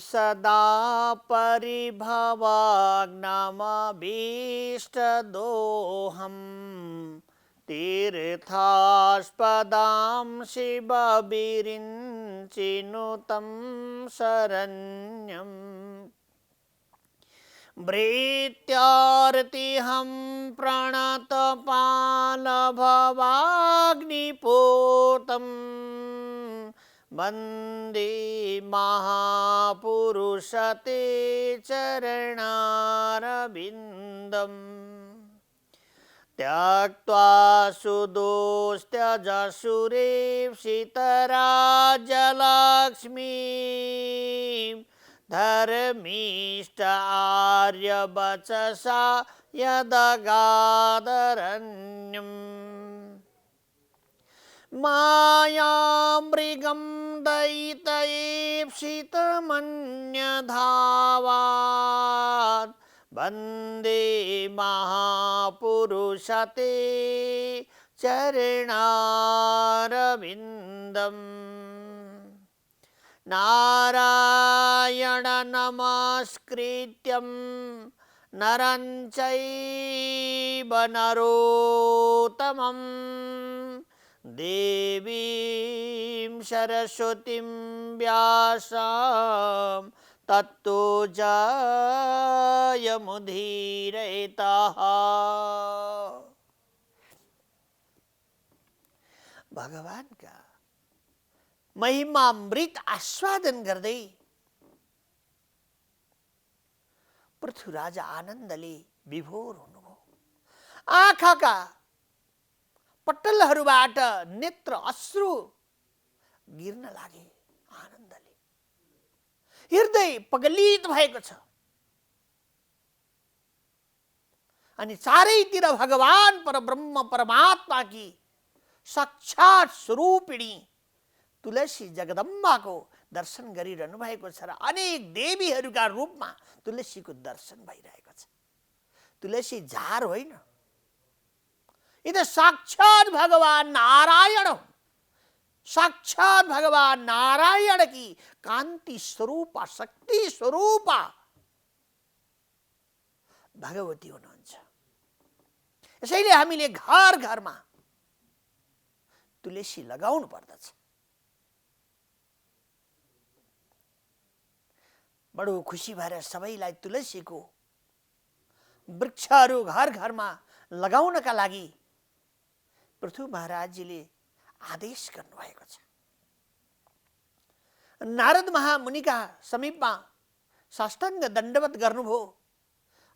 सदा परिभवाग्नमभीष्टदोहम् तीर्थास्पदां शिवविरिञ्चिनुतं शरण्यम् भृत्यार्तिहं प्रणतपालभवाग्निपूतं वन्दे महापुरुषते चरणारविन्दम् त्यक्त्वा सुदोस्त्यजसुरेप्सितराजलक्ष्मीं धर्मीष्ट आर्यवचसा यदगादरण्यम् मायामृगं दयितयेप्सितमन्यधावात् वन्दे महापुरुषते चरणारविन्दम् नारायण नमस्कृत्यं नरं चैव नरोत्तमं देवीं सरस्वतीं व्यासं तत्तो जयमुदीरयेतः। भगवान का महिमामृत आस्वादन गर्दै पृथ्वीराज आनन्दले विभोर हुनुभयो। आँखाका पटलहरूबाट नेत्र अश्रु गिर्न लागे आनन्दले। हृदय पगलित भएको छ अनि चारैतिर भगवान परब्रह्म परमात्माकी साक्षात स्वरूपिणी तुलसी जगदम्बाको दर्शन गरिरहनु भएको छ र अनेक देवीहरूका रूपमा तुलसीको दर्शन भइरहेको छ। तुलसी झार होइन, यी त साक्षात भगवान नारायण हुन्। साक्षात भगवान नारायण की कान्ति स्वरूपा शक्ति स्वरूपा भगवती हुनुहुन्छ। यसैले हामीले घर घरमा तुलसी लगाउनु पर्दछ। बडो खुसी भएर सबैलाई तुलसीको वृक्षहरू घर घरमा लगाउनका लागि पृथु महाराजजीले आदेश गर्नुभएको छ। नारद महामुनिका समीपमा साष्टाङ्ग दण्डवत गर्नुभयो।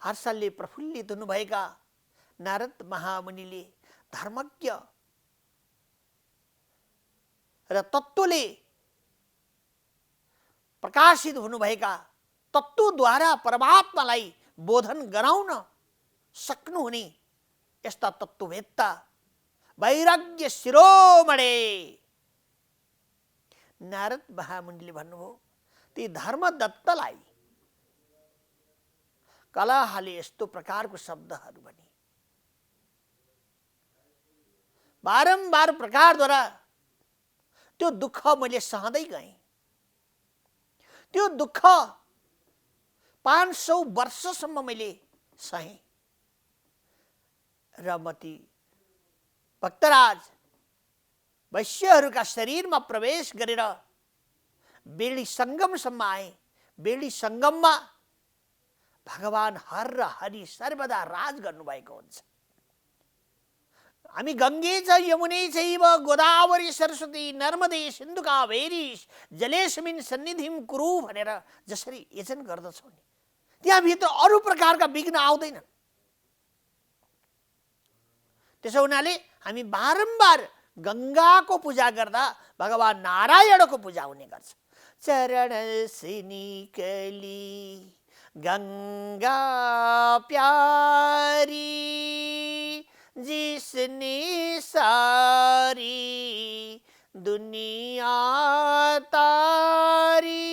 हर्षले प्रफुल्लित हुनुभएका नारद महामुनिले धर्मज्ञ र तत्त्वले प्रकाशित हुनुभएका तत्त्वद्वारा परमात्मालाई बोधन गराउन सक्नुहुने यस्ता तत्त्ववेत्ता वैराग्य शिरोमणे नारद महामुनिले भन्नुभयो, ती धर्मदत्तलाई कलहले यस्तो प्रकारको शब्दहरू भने बारम्बार प्रकारद्वारा त्यो दुःख मैले सहँदै गएँ। त्यो दुःख 500 वर्षसम्म मैले सहेँ र म ती भक्तराज वैश्यहरूका शरीरमा प्रवेश गरेर बेडी सङ्गमसम्म आए। बेडी सङ्गममा भगवान हर र हरि सर्वदा राज गर्नुभएको हुन्छ। हामी गङ्गे च यमुने चैव गोदावरी सरस्वती नर्मदे सिन्धु कावेरी जलेस्मिन् सन्निधिं कुरु भनेर जसरी यजन गर्दछौँ नि, त्यहाँभित्र अरू प्रकारका विघ्न आउँदैनन्। त्यसो हुनाले हामी बारम्बार गङ्गाको पूजा गर्दा भगवान नारायणको पूजा हुने गर्छ। चरण से निकली गंगा प्यारी जिसने सारी दुनिया तारी,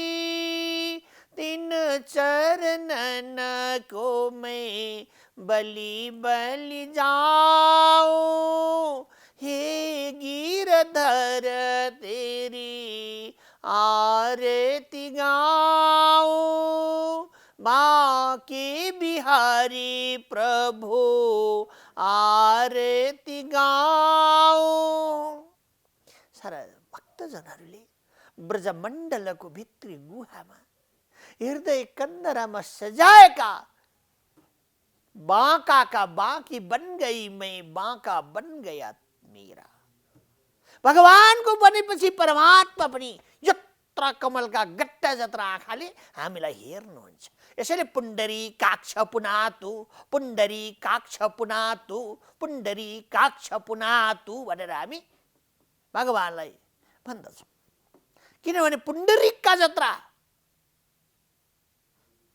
तीन चरणन को मैं बलि बलि जाऊं, हे गिरधर तेरी आरती गाऊं बांके बिहारी प्रभु आरती गाऊं। सारा भक्तजनहरूले ब्रजमण्डलको भित्री गुहामा हृदय कन्दरामा सजाएका बांका का बांकी बन गई मैं बांका बन गया मेरा। भगवानको बनेपछि परमात्मा पनि यत्र कमलका गट्टा जत्रा आँखाले हामीलाई हेर्नुहुन्छ। यसैले पुण्डरी काक्ष पुनातु पुण्डरी काक्ष पुनातु पुण्डरी काक्ष पुनातु भनेर हामी भगवानलाई भन्दछौँ। किनभने पुण्डरीकका जत्रा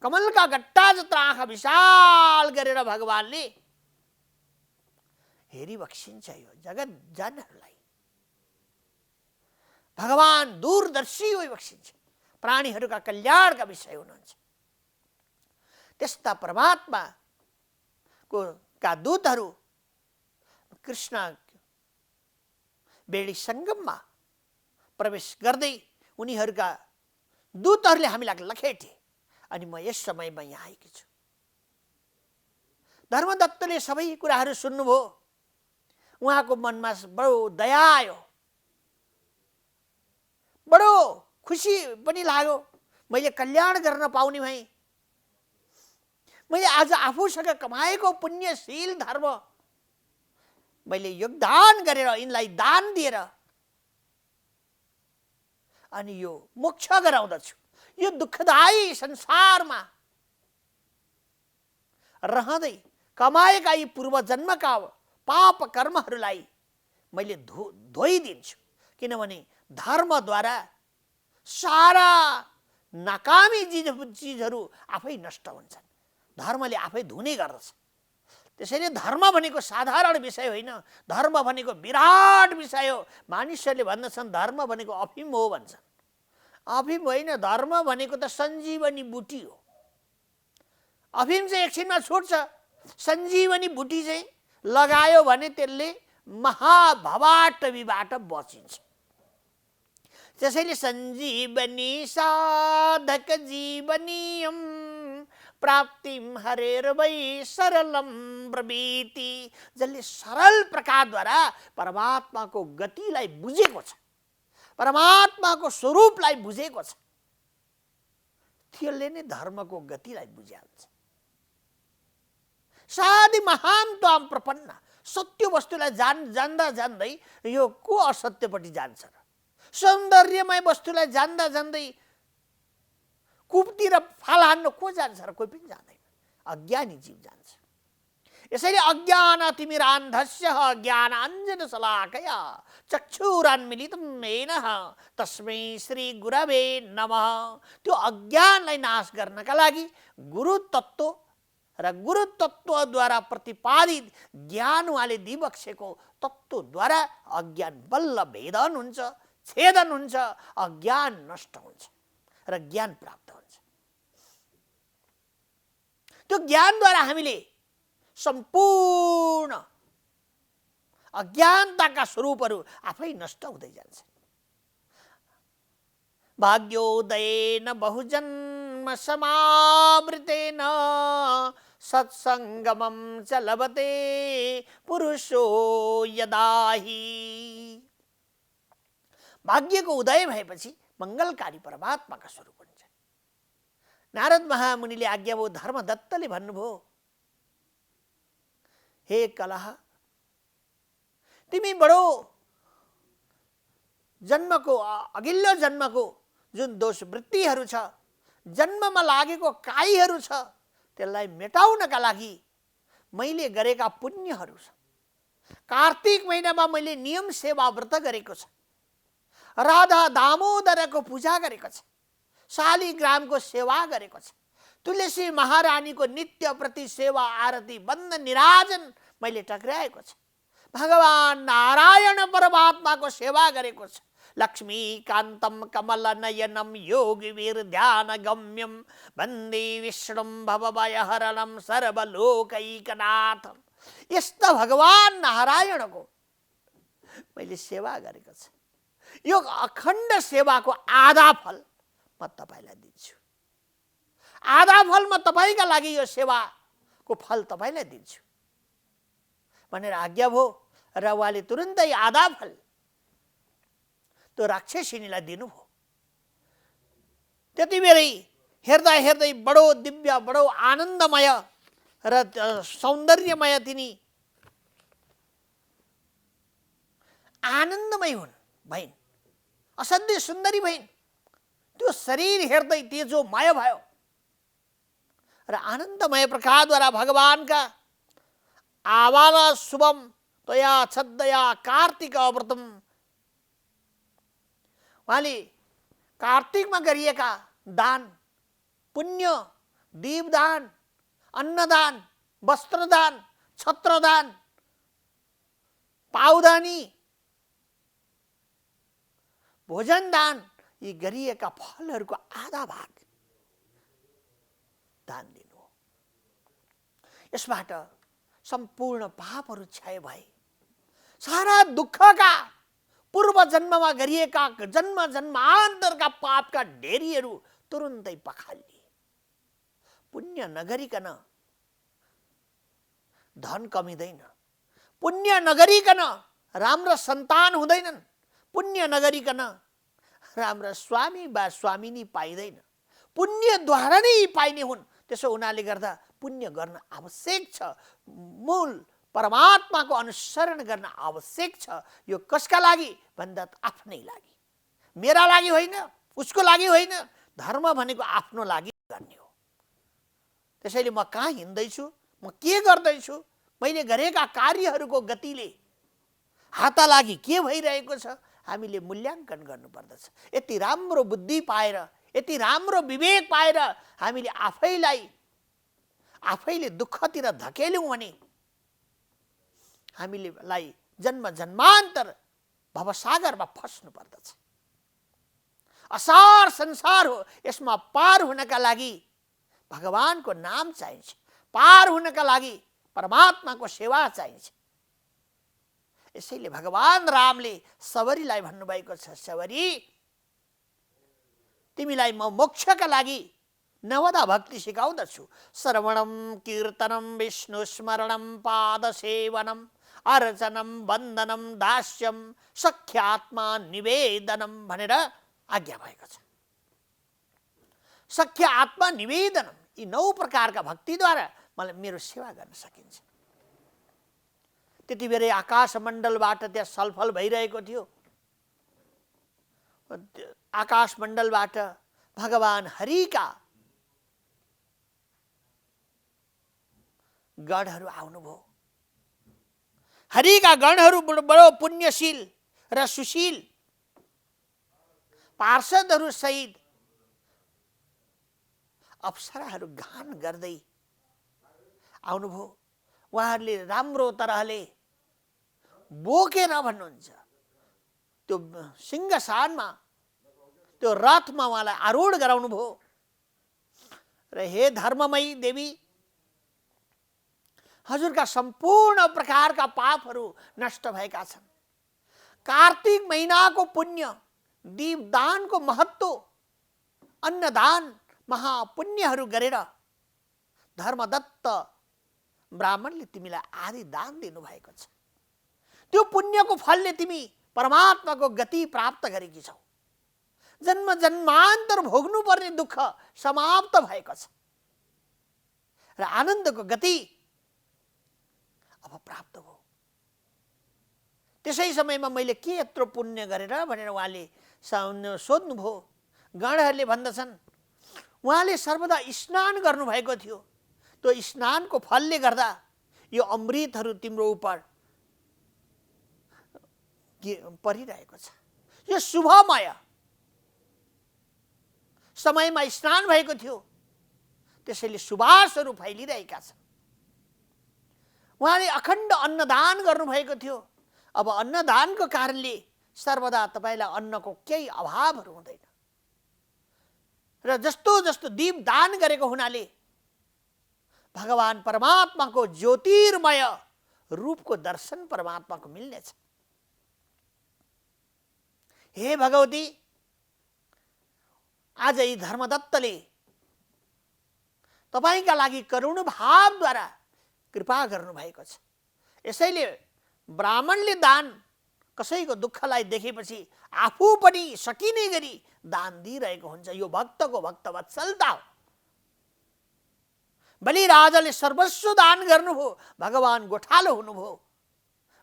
कमलका गट्टा जत्रा आँखा विशाल गरेर भगवानले हेरिबक्सिन्छ यो जगत जनहरूलाई। भगवान दूरदर्शी भइबक्सिन्छ, प्राणीहरूका कल्याणका विषय हुनुहुन्छ। त्यस्ता परमात्माको का दूतहरू कृष्ण बेडी सङ्गममा प्रवेश गर्दै उनीहरूका दूतहरूले हामीलाई लखेटे अनि म यस समयमा यहाँ आएकी छु। धर्मदत्तले सबै कुराहरू सुन्नुभयो। उहाँको मनमा बडो दया आयो, बडो खुसी पनि लाग्यो। मैले कल्याण गर्न पाउने भएँ। मैले आज आफूसँग कमाएको पुण्यशील धर्म मैले योगदान गरेर यिनलाई दान दिएर अनि यो मोक्ष गराउँदछु। यो दुःखदायी संसारमा रहँदै कमाएका यी पूर्व जन्मका पाप कर्महरूलाई मैले धोइदिन्छु। किनभने धर्मद्वारा सारा नकामी चिजहरू आफै नष्ट हुन्छन्। धर्मले आफै धुने गर्दछ। त्यसैले धर्म भनेको साधारण विषय होइन, धर्म भनेको विराट विषय हो। मानिसहरूले भन्दछन् धर्म भनेको अफिम हो भन्छन्। अफिम होइन, धर्म भनेको त सञ्जीवनी बुटी हो। अफिम चाहिँ एकछिनमा छुट्छ, सञ्जीवनी बुटी चाहिँ लगायो भने त्यसले महाभवाटवीबाट बचिन्छ। त्यसैले सञ्जीवनी साधक जीवनीयम प्राप्तिम हरेर वै सरलम ब्रवीति। जसले सरल प्रकारद्वारा परमात्माको गतिलाई बुझेको छ, परमात्माको स्वरूपलाई बुझेको छ, त्यसले नै धर्मको गतिलाई बुझिहाल्छ। साधी महान त्वाम प्रपन्न, सत्य वस्तुलाई जान्दा जान्दै यो को असत्यपट्टि जान्छ र? सौन्दर्यमय वस्तुलाई जान्दा जान्दै कुपतिर फाल हान्न को जान्छ र? कोही पनि जान्दैन, अज्ञानी जीव जान्छ। यसैले अज्ञानतिमिरान्धस्य ज्ञानाञ्जनशलाकया चक्षुरान्मीलितं येन तस्मै श्री गुरवे नमः। त्यो अज्ञानलाई नाश गर्नका लागि गुरु तत्त्व र गुरु तत्त्वद्वारा प्रतिपादित ज्ञान उहाँले दिइबक्सेको तत्त्वद्वारा अज्ञान बल्ल भेदन हुन्छ, छेदन हुन्छ, अज्ञान नष्ट हुन्छ र ज्ञान प्राप्त हुन्छ। त्यो ज्ञानद्वारा हामीले सम्पूर्ण अज्ञानताका स्वरूपहरू आफै नष्ट हुँदै जान्छ। भाग्योदयेन बहुजन्म समावृतेन सत्सङ्गमं च लभते पुरुषो यदाहि। भाग्यको उदय भएपछि मङ्गलकारी परमात्माका स्वरूप हुन्छ। नारद महामुनिले आज्ञा भयो, धर्मदत्तले भन्नुभयो, हे कलह, तिमी बडो जन्मको अघिल्लो जन्मको जुन दोष वृत्तिहरू छ, जन्ममा लागेको काईहरू छ, त्यसलाई मेटाउनका लागि मैले गरेका पुण्यहरू छ। कार्तिक महिनामा मैले नियम सेवा व्रत गरेको छ, राधा दामोदरको पूजा गरेको छ, शालिग्रामको सेवा गरेको छ, तुलसी महारानीको नित्य प्रति सेवा आरती बन्द निराजन मैले टक्राएको छ, भगवान नारायण परमात्माको सेवा गरेको छ, लक्ष्मीकान्तं कमलनयनं योगिवीर ध्यान गम्यं वन्दे विष्णुं भवभयहरणं सर्वलोकैकनाथं। यस्ता भगवान नारायणको मैले सेवा गरेको छ। यो अखण्ड सेवाको आधा फल म तपाईलाई दिन्छु, आधा फल म तपाईका लागि यो सेवाको फल तपाईलाई दिन्छु भनेर आज्ञा भयो। र उहाँले तुरुन्तै आधा फल त्यो राक्षसिनीलाई दिनुभयो। त्यति बेरै हेर्दा हेर्दै बडो दिव्य, बडो आनन्दमय र सौन्दर्यमय तिनी आनन्दमय हुन् भइन्, असाध्यै सुन्दरी भइन्। त्यो शरीर हेर्दै तेजोमय भयो र आनन्दमय प्रकारद्वारा भगवानका आवाल शुभम तया छद्दया कार्तिक व्रतम, उहाँले कार्तिकमा गरिएका दान, पुण्य, दीपदान, अन्नदान, वस्त्रदान, छत्रदान, पाउदानी, भोजनदान, यी गरिएका फलहरूको आधा भाग दान दिनु हो। यसबाट सम्पूर्ण पापहरू क्षय भए, सारा दुःखका पूर्व जन्ममा गरिएका जन्म जन्मान्तरका पापका ढेरीहरू तुरुन्तै पखालिए। पुण्य नगरिकन धन कमिँदैन, पुण्य नगरिकन राम्रा सन्तान हुँदैनन्, पुण्य नगरिकन राम्रा स्वामी वा स्वामिनी पाइँदैन, पुण्यद्वारा नै पाइने हुन्। त्यसो हुनाले गर्दा पुण्य गर्न आवश्यक छ, मूल परमात्माको अनुसरण गर्न आवश्यक छ। यो कसका लागि भन्दा आफ्नै लागि, मेरा लागि होइन, उसको लागि होइन। धर्म भनेको आफ्नो लागि गर्ने हो। त्यसैले म कहाँ हिँड्दैछु, म के गर्दैछु, मैले गरेका कार्यहरूको गतिले हाता लागि के भइरहेको छ, हामीले मूल्याङ्कन गर्नुपर्दछ। यति राम्रो बुद्धि पाएर, यति राम्रो विवेक पाएर हामीले आफैले दुःखतिर धकेल्यौँ भने हामीलाई जन्म जन्मान्तर भवसागरमा फस्नु पर्दछ। असार संसार हो, यसमा पार हुनका लागि भगवानको नाम चाहिन्छ, पार हुनका लागि परमात्माको सेवा चाहिन्छ। यसैले भगवान रामले सबरीलाई भन्नुभएको छ, सबरी तिमीलाई म मोक्षका लागि नवदा भक्ति सिकाउँदछु। श्रवणम कीर्तनम विष्णु स्मरणम पाद सेवनम अर्चनम वन्दनम दास्यम सख्यात्मा निवेदनम भनेर आज्ञा भएको छ। सख्य आत्मा निवेदनम, यी 9 प्रकारका भक्तिद्वारा मलाई मेरो सेवा गर्न सकिन्छ। त्यति बेरै आकाश मण्डलबाट त्यहाँ छलफल भइरहेको थियो। आकाश मण्डलबाट भगवान हरिका गणहरू आउनुभयो। हरिका गणहरू बडो पुण्यशील र सुशील पार्षदहरू सहित अप्सराहरू गान गर्दै आउनुभयो। उहाँहरूले राम्रो तरहले बोकेर भन्नुहुन्छ, त्यो सिंहसानमा, त्यो रथमा उहाँलाई आरूढ गराउनु भयो। र हे धर्ममयी देवी, हजुरका सम्पूर्ण प्रकारका पापहरू नष्ट भएका छन्। कार्तिक महिनाको पुण्य, दीपदानको महत्त्व, अन्नदान, महापुण्यहरू गरेर धर्मदत्त ब्राह्मणले तिमीलाई आदि दान दिनुभएको छ। त्यो पुण्यको फलले तिमी परमात्माको गति प्राप्त गरेकी छौ। जन्म जन्मान्तर भोग्नुपर्ने दुःख समाप्त भएको छ र आनन्दको गति अब प्राप्त भयो। त्यसै समयमा मैले के यत्रो पुण्य गरेर भनेर उहाँले सोध्नुभयो। गणहरूले भन्दछन्, उहाँले सर्वदा स्नान गर्नुभएको थियो। त्यो स्नानको फलले गर्दा यो अमृतहरू तिम्रो उप परिरहेको छ। यो शुभमय समयमा स्नान भएको थियो, त्यसैले सुवासहरू फैलिरहेका छन्। उहाँले अखण्ड अन्नदान गर्नुभएको थियो। अब अन्नदानको कारणले सर्वदा तपाईलाई अन्नको केही अभावहरू हुँदैन। र जस्तो जस्तो दीपदान गरेको हुनाले भगवान परमात्माको ज्योतिर्मय रूपको दर्शन परमात्माको मिल्नेछ। हे भगवती, आज यी धर्मदत्तले तपाईका लागि करुण भावद्वारा कृपा गर्नुभएको छ। यसैले ब्राह्मणले दान कसैको दुःखलाई देखेपछि आफू पनि सकिने गरी दान दिइरहेको हुन्छ। यो भक्तको भक्तवत्सलता हो। बलिराजाले सर्वस्व दान गर्नुभयो, भगवान गोठालो हुनुभयो।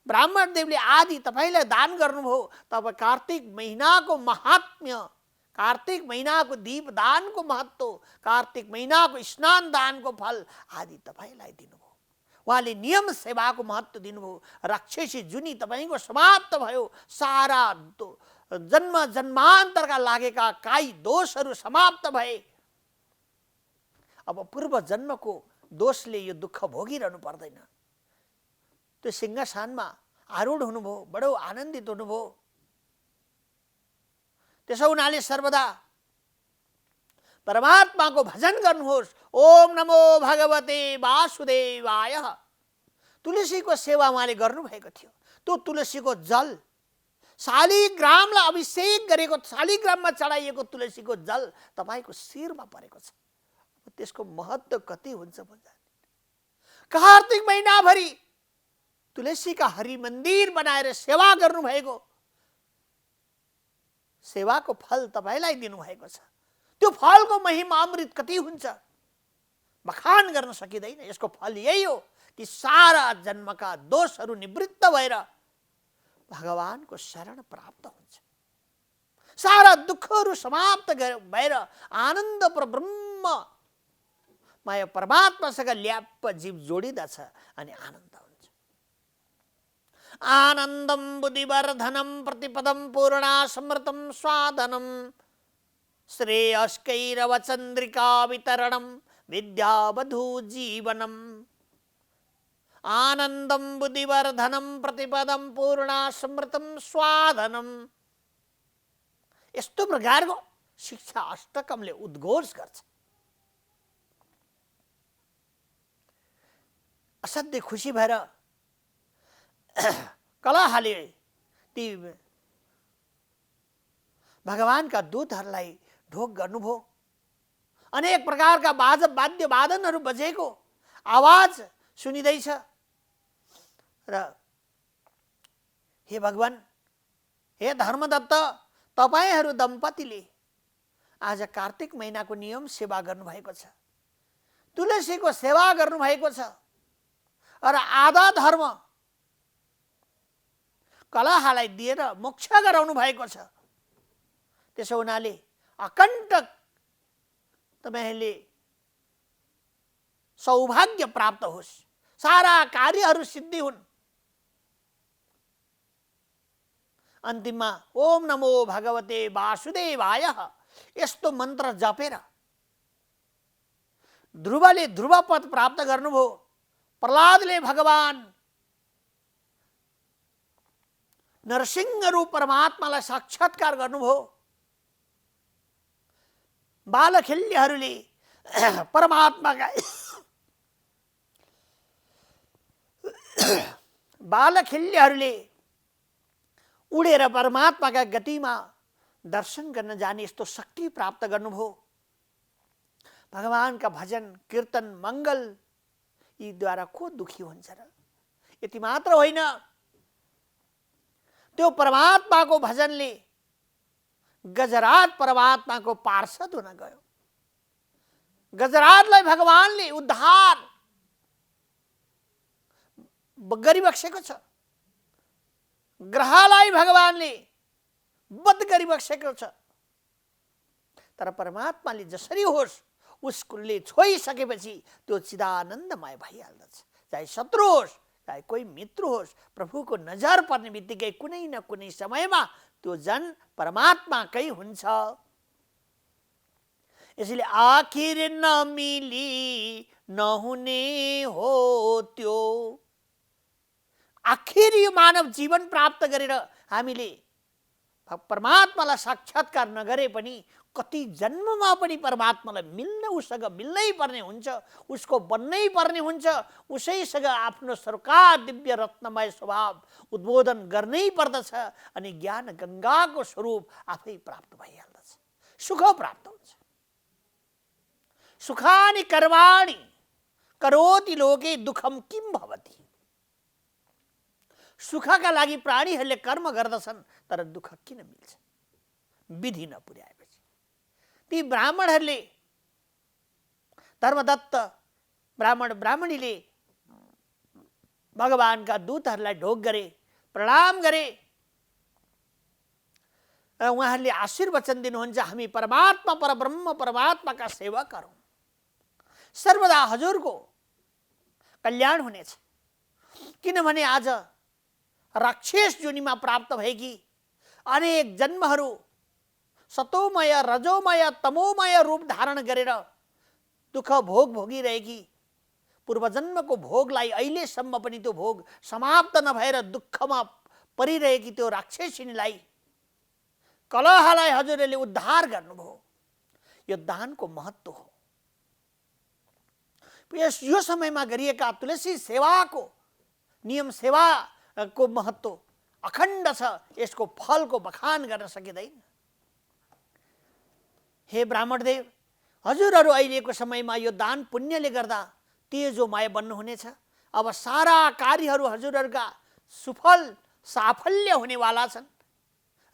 ब्राह्मण देवले आदि तपाईलाई दान गर्नुभयो। तब कार्तिक महिनाको महात्म्य, कार्तिक महिनाको दीप दानको महत्त्व, कार्तिक महिनाको स्नान दानको फल आदि तपाईलाई दिनुभयो। उहाँले नियम सेवाको महत्त्व दिनुभयो। राक्षसी जुनी तपाईको समाप्त भयो। सारा जन्म जन्मान्तरका लागेका काई दोषहरू समाप्त भए। अब पूर्व जन्मको दोषले यो दुःख भोगिरहनु पर्दैन। त्यो सिंहासनमा आरूढ हुनुभयो, बडो आनन्दित हुनुभयो। त्यसो हुनाले सर्वदा परमात्माको भजन गर्नुहोस्। ओम नमो भगवते वासुदेवाय। तुलसीको सेवा उहाँले गर्नुभएको थियो। त्यो तुलसीको जल, शालिग्रामलाई अभिषेक गरेको, शालिग्राममा चढाइएको तुलसीको जल तपाईको शिरमा परेको छ। त्यसको महत्त्व कति हुन्छ भन्दा कार्तिक महिनाभरि तुलसीका हरि मन्दिर बनाएर सेवा गर्नुभएको, सेवाको फल तपाईलाई दिनुभएको छ। त्यो फलको महिमा अमृत कति हुन्छ, बखान गर्न सकिँदैन। यसको फल यही हो कि सारा जन्मका दोषहरू निवृत्त भएर भगवानको शरण प्राप्त हुन्छ। सारा दुःखहरू समाप्त भएर आनन्द ब्रह्म माया परमात्मासँग ल्याप्प जीव जोडिदछ अनि आनन्द हुन्छ। आनन्दम बुद्धिवर्धनम प्रतिपदम पूर्णा समृतम स्वादनम श्रेयस्कैरवचन्द्रिका वितरणम विद्यावधू जीवनम। आनन्दम बुद्धिवर्धनम प्रतिपदम पूर्णा समृतम स्वादनम। यस्तो प्रकारको शिक्षा अष्टकमले उद्घोष गर्छ। असाध्यै खुसी भएर कलहले ती भगवानका दूतहरूलाई ढोक गर्नुभयो। अनेक प्रकारका वाद्य वादनहरू बजेको आवाज सुनिँदैछ र हे भगवान, हे धर्मदत्त, तपाईहरू दम्पतिले आज कार्तिक महिनाको नियम सेवा गर्नुभएको छ, तुलसीको सेवा गर्नुभएको छ र आधा धर्म कलहलाई दिएर मोक्ष गराउनु भएको छ। त्यसो हुनाले अकण्टक तपाईले सौभाग्य प्राप्त होस्, सारा कार्यहरू सिद्धि हुन्। अन्तिममा ओम नमो भगवते वासुदेवाय यस्तो मन्त्र जपेर ध्रुवले ध्रुव पद प्राप्त गर्नुभयो। प्रहलादले भगवान नरसिंह रूप परमात्मालाई साक्षात्कार गर्नुभयो। बालखेल्यहरूले परमात्माका बालखेल्यहरूले उडेर परमात्माका गतिमा दर्शन गर्न जाने यस्तो शक्ति प्राप्त गर्नुभयो। भगवानका भजन कीर्तन मङ्गल यीद्वारा को दुखी हुन्छ र? यति मात्र होइन, त्यो परमात्माको भजनले गजराज परमात्माको पार्षद हुन गयो। गजराजलाई भगवानले उद्धार गरिबक्सेको छ। ग्रहलाई भगवानले वध गरिबक्सेको छ। तर परमात्माले जसरी होस् उसले छोइसकेपछि त्यो चिदानन्दमय भइहाल्दछ। चाहे शत्रु होस्, चाहे कोही मित्र होस्, प्रभुको नजर पर्ने बित्तिकै कुनै न कुनै समयमा त्यो जन परमात्माकै हुन्छ। यसैले आखिर नमिली नहुने हो त्यो। आखिर यो मानव जीवन प्राप्त गरेर हामीले परमात्मालाई साक्षात्कार नगरे पनि कति जन्ममा पनि परमात्मालाई मिल्न उसँग मिल्नै पर्ने हुन्छ, उसको बन्नै पर्ने हुन्छ, उसैसँग आफ्नो सरकार दिव्य रत्नमय स्वभाव उद्बोधन गर्नै पर्दछ। अनि ज्ञान गङ्गाको स्वरूप आफै प्राप्त भइहाल्दछ, सुख प्राप्त हुन्छ। सुखानि कर्माणि करोति लोके दुःखम किम भवति। सुखका लागि प्राणीहरूले कर्म गर्दछन्, तर दुःख किन मिल्छ? विधि नपुर्याएपछि। ती ब्राह्मणहरूले, धर्मदत्त ब्राह्मण ब्राह्मणीले भगवानका दूतहरूलाई ढोग गरे, प्रणाम गरे र उहाँहरूले आशीर्वचन दिनुहुन्छ, हामी परमात्मा परब्रह्म परमात्माका सेवक हरौँ, सर्वदा हजुरको कल्याण हुनेछ। किनभने आज राक्षस योनिमा प्राप्त भएकी अनेक जन्महरू सतोमय रजोमय तमोमय रूप धारण गरेर दुःख भोग भोगिरहेकी, पूर्वजन्मको भोगलाई अहिलेसम्म पनि त्यो भोग समाप्त नभएर दुःखमा परिरहेकी त्यो राक्षसिनीलाई, कलहलाई हजुरले उद्धार गर्नुभयो। यो दानको महत्त्व हो। यो समयमा गरिएका तुलसी सेवाको नियम सेवाको महत्त्व अखण्ड छ, यसको फलको बखान गर्न सकिँदैन। हे ब्राह्मणदेव, हजुरहरू अहिलेको समयमा यो दान पुण्यले गर्दा तेजोमय बन्नुहुनेछ। अब सारा कार्यहरू हजुरहरूका सुफल साफल्य हुनेवाला छन्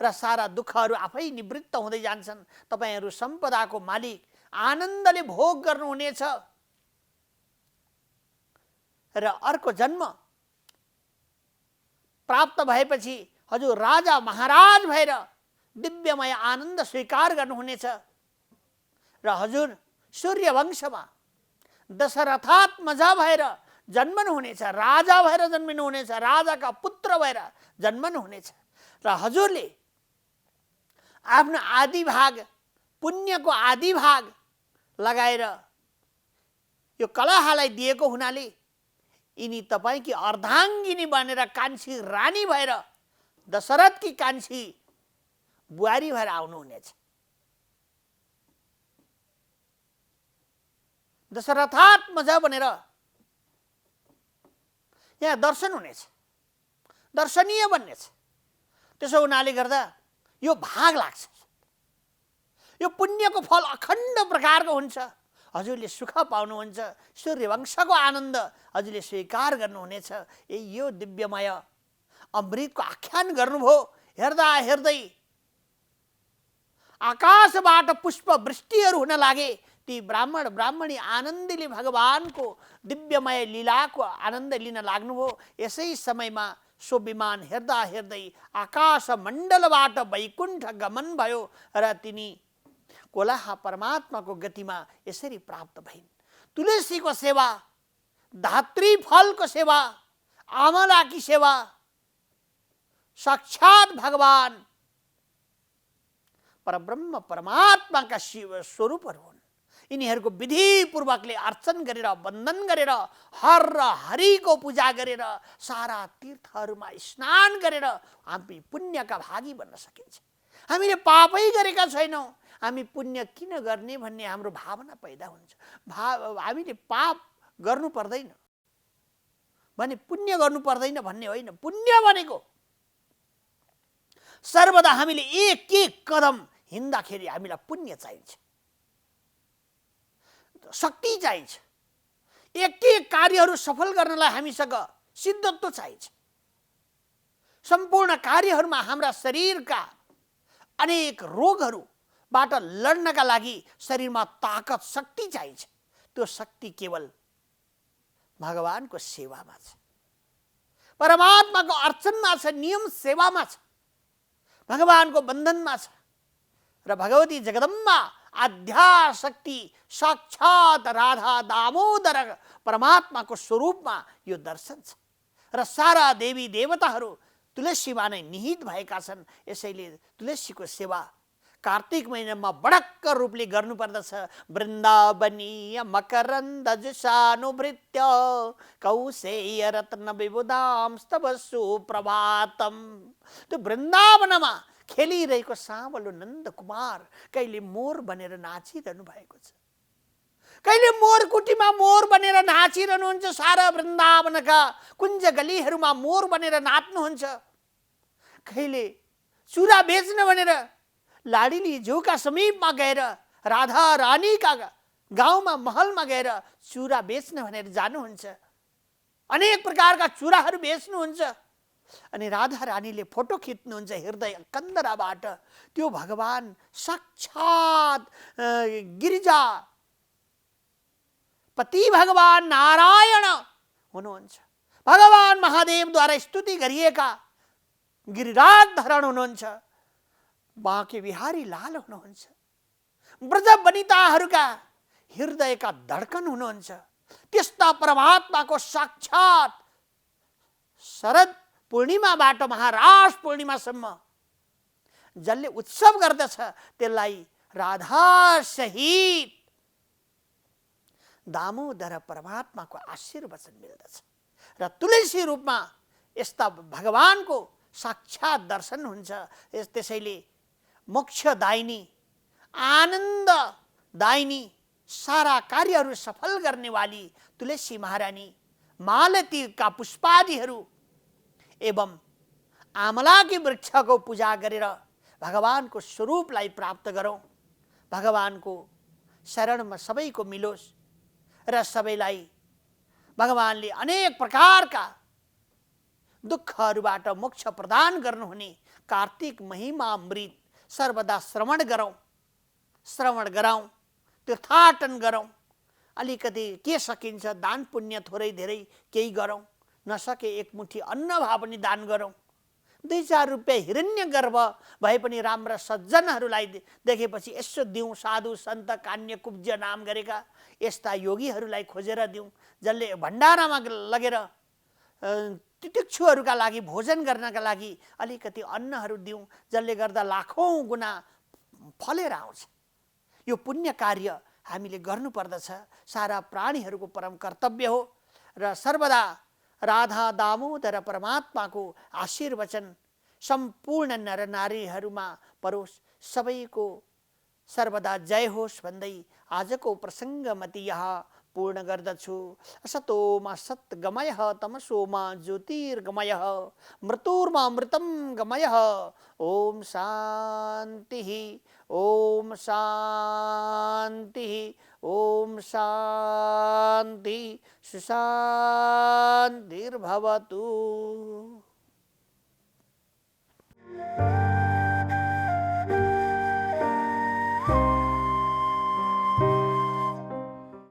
र सारा दुःखहरू आफै निवृत्त हुँदै जान्छन्। तपाईहरू सम्पदाको मालिक आनन्दले भोग गर्नुहुनेछ र अर्को जन्म प्राप्त भएपछि हजुर राजा महाराज भएर दिव्यमय आनन्द स्वीकार गर्नुहुनेछ र हजुर सूर्यवंशमा दशरथात्मजा भएर जन्मनुहुनेछ, राजा भएर जन्मिनुहुनेछ, राजाका पुत्र भएर जन्मनुहुनेछ र हजुरले आफ्नो आदि भाग पुण्यको आदि भाग लगाएर यो कलहलाई दिएको हुनाले यिनी तपाईकी अर्धाङ्गिनी बनेर कान्छी रानी भएर दशरथकी कान्छी बुहारी भएर आउनुहुनेछ। दशरथात्मजा बनेर यहाँ दर्शन हुनेछ, दर्शनीय बन्नेछ। त्यसो हुनाले गर्दा यो भाग लाग्छ। यो पुण्यको फल अखण्ड प्रकारको हुन्छ। हजुरले सुख पाउनुहुन्छ, सूर्यवंशको आनन्द हजुरले स्वीकार गर्नुहुनेछ। यो दिव्यमय अमृतको आख्यान गर्नुभयो। हेर्दा हेर्दै आकाशबाट पुष्प वृष्टिहरू हुन लागे। ती ब्राह्मण ब्राह्मणी आनन्दले भगवानको दिव्यमय लीलाको आनन्द लिन लाग्नुभयो। यसै समयमा सो विमान हेर्दा हेर्दै आकाश मण्डलबाट वैकुण्ठ गमन भयो र तिनी कोलाह परमात्माको गतिमा यसरी प्राप्त भइन्। तुलसीको सेवा, धात्री फलको सेवा, आमलाकी सेवा साक्षात भगवान परब्रह्म परमात्माका शिव स्वरूपहरू हुन्। यिनीहरूको विधिपूर्वकले अर्चन गरेर वन्दन गरेर हर र हरिको पूजा गरेर सारा तीर्थहरूमा स्नान गरेर हामी पुण्यका भागी बन्न सकिन्छ। हामीले पापै गरेका छैनौँ, हामी पुण्य किन गर्ने भन्ने हाम्रो भावना पैदा हुन्छ। हामीले पाप गर्नु पर्दैन भने पुण्य गर्नु पर्दैन भन्ने होइन। पुण्य भनेको सर्वदा हामीले एक एक कदम हिँड्दाखेरि हामीलाई पुण्य चाहिन्छ, शक्ति चाहिन्छ। एक एक कार्यहरू सफल गर्नलाई हामीसँग सिद्धत्व चाहिन्छ। सम्पूर्ण कार्यहरूमा हाम्रा शरीरका अनेक रोगहरूबाट लड्नका लागि शरीरमा ताकत शक्ति चाहिन्छ। त्यो शक्ति केवल भगवानको सेवामा छ, परमात्माको अर्चनमा छ, नियम सेवामा छ, भगवानको बन्धनमा छ र भगवती जगदम्बा आध्याशक्ति साक्षात राधा दामोदर परमात्माको स्वरूपमा यो दर्शन छ र सारा देवी देवताहरू तुलसीमा नै निहित भएका छन्। यसैले तुलसीको सेवा कार्तिक महिनामा बडक्क रूपले गर्नुपर्दछ। वृन्दावनीय मकरन्द जुषानुभृत्य कौशेय रत्न विबुधां स्तव सुप्रभातम। त्यो वृन्दावनमा खेलिरहेको साँवलो नन्दकुमार कहिले मोर बनेर नाचिरहनु भएको छ। कहिले मोरकुटीमा मोर बनेर नाचिरहनुहुन्छ, सारा वृन्दावनका कुञ्ज गलीहरूमा मोर बनेर नाच्नुहुन्छ। कहिले चुरा बेच्न भनेर लाडिली ज्यूका समीपमा गएर, राधा रानीका गाउँमा महलमा गएर चुरा बेच्न भनेर जानुहुन्छ। अनेक प्रकारका चुराहरू बेच्नुहुन्छ अनि राधा रानीले फोटो खिच्नुहुन्छ हृदय कन्दराबाट। त्यो भगवान साक्षात गिरिजा पति भगवान नारायण हुनुहुन्छ। भगवान महादेवद्वारा स्तुति गरिएका गिरिराज धरण हुनुहुन्छ। बाँके बिहारी लाल हुनुहुन्छ। ब्रज वनिताहरूका हृदयका धड्कन हुनुहुन्छ। त्यस्ता परमात्माको साक्षात शरद पूर्णिमाबाट महाराज पूर्णिमासम्म जसले उत्सव गर्दछ त्यसलाई राधा सहित दामोदर परमात्माको आशीर्वचन मिल्दछ। र तुलसी रूपमा यस्ता भगवानको साक्षात दर्शन हुन्छ। त्यसैले मोक्षदायिनी, आनन्ददायिनी, सारा कार्यहरू सफल गर्नेवाली तुलसी महारानी, मालतीका पुष्पादिहरू एवं आमलाकी वृक्षको पूजा गरेर भगवानको स्वरूपलाई प्राप्त गरौँ। भगवानको शरणमा सबैको मिलोस् र सबैलाई भगवानले अनेक प्रकारका दुःखहरूबाट मोक्ष प्रदान गर्नुहुने कार्तिक महिमामृत सर्वदा श्रवण गरौँ, तीर्थाटन गरौँ। अलिकति के सकिन्छ दान पुण्य थोरै धेरै केही गरौँ, नसके एक मुठी अन्न भए पनि दान गरौँ। 2-4 रुपियाँ हिरण्य गर्भ भए पनि राम्रा सज्जनहरूलाई देखेपछि यसो दिउँ। साधु सन्त कान्य कुब्ज नाम गरेका यस्ता योगीहरूलाई खोजेर दिउँ, जसले भण्डारामा लगेर तितिक्षुहरूका लागि भोजन गर्नका लागि अलिकति अन्नहरू दिउँ, जसले गर्दा लाखौँ गुणा फलेर आउँछ। यो पुण्य कार्य हामीले गर्नुपर्दछ। सारा प्राणीहरूको परम कर्तव्य हो र सर्वदा राधा दामोदर परमात्माको आशीर्वचन सम्पूर्ण नर नारीहरूमा परोस्। सबैको सर्वदा जय होस् भन्दै आजको प्रसङ्गमति यहाँ पूर्ण गर्दछु। असतोमा सत्गमयः तमसोमा ज्योतिर्गमयः मृत्युर्मा मृतं गमयः। ओम शान्तिः, ओम शान्तिः, ओम शान्ति सुशान्तिर्भवतु।